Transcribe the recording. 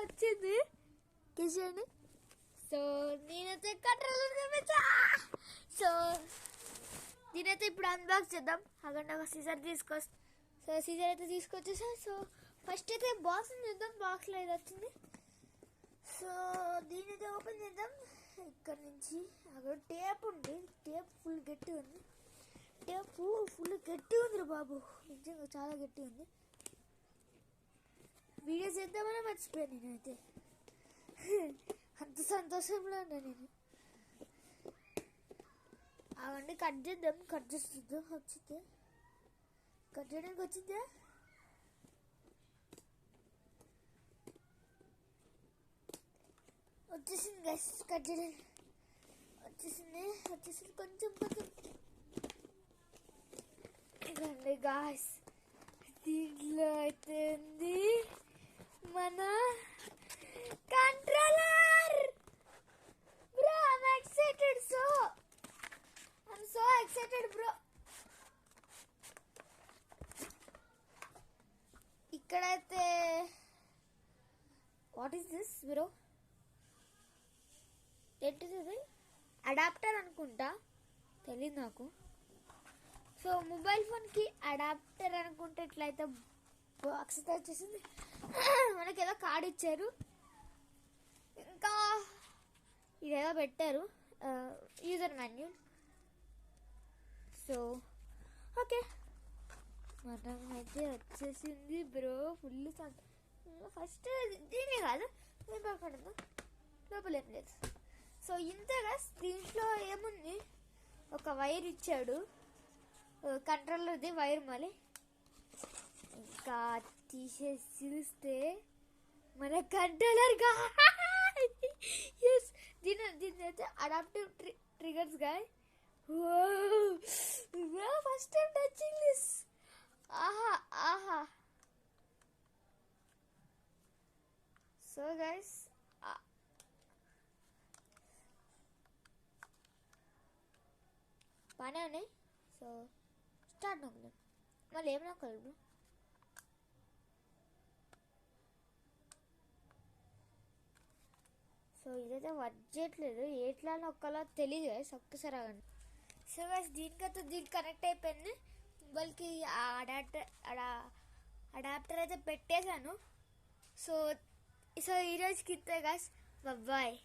వచ్చింది kitchen. So నేనైతే controller చూపించా. సో దీనైతే ఇప్పుడు అన్బాక్స్ చేద్దాం. అక్కడ ఒక సీజర్ సో సీజర్ అయితే తీసుకొచ్చేసా. సో ఫస్ట్ అయితే బాక్స్ చూద్దాం. బాక్స్లో ఇది వచ్చింది. సో దీని అయితే ఓపెన్ చేద్దాం. ఇక్కడ నుంచి అక్కడ టేప్ ఉంది. టేప్ ఫుల్ గట్టి ఉంది. టేప్ ఫుల్ గట్టి ఉంది బాబు, నిజంగా చాలా గట్టి ఉంది. వీడియో చేద్దామని మర్చిపోయాను నేనైతే. అంత సంతోషంలో ఉన్నా నేను. అవన్నీ కట్ చేద్దాం. కట్ చేస్తుందా వచ్చిందే, కట్ చేయడానికి వచ్చిందా. వచ్చేసింది గైస్, కట్ చేయడానికి వచ్చేసింది. కొంచెం ఇదండి గాయ్స్. దీంట్లో అయితే ఉంది మన controller. Bro I'm excited. I'm so excited bro. ఇక్కడైతే వాట్ ఈస్ దిస్ బ్రో? ఏంటిది? అడాప్టర్ అనుకుంటా, తెలియదు నాకు. సో మొబైల్ ఫోన్కి అడాప్టర్ అనుకుంటే ఇట్లయితే బాక్స్ అయితే వచ్చేసింది. మనకి ఏదో కార్డ్ ఇచ్చారు, ఇంకా ఇదేదో పెట్టారు యూజర్ మాన్యువల్. సో ఓకే, మనం అయితే వచ్చేసింది బ్రో. ఫుల్ ఫస్ట్ దీనే కాదు, నేను పడుకుంటుందా లోపల ఏం లేదు. సో ఇంతగా దీంట్లో ఏముంది, ఒక వైర్ ఇచ్చాడు కంట్రోలర్ది వైర్. మళ్ళీ ఇంకా తీసేసి చూస్తే మన కంట్రోలర్గా ఎస్ దీని అయితే adaptive triggers guy. First time touching this. ఆహా. సో గైస్ బాగానే ఉన్నాయి. సో స్టార్ట్ నొక్కలేదు, మళ్ళీ ఏం నొక్కలేదు బ్రో. సో ఇదైతే వర్క్ చేయట్లేదు, ఎట్లా నొక్కాలో తెలియదు గైస్. ఒక్కసారి ఆగండి. సో గైస్ దీనికి కనెక్ట్ అయిపోయింది మొబైల్కి. అడాప్టర్ అయితే పెట్టేశాను. సో ఈరోజుకి ఇంతే గైస్, బాయ్.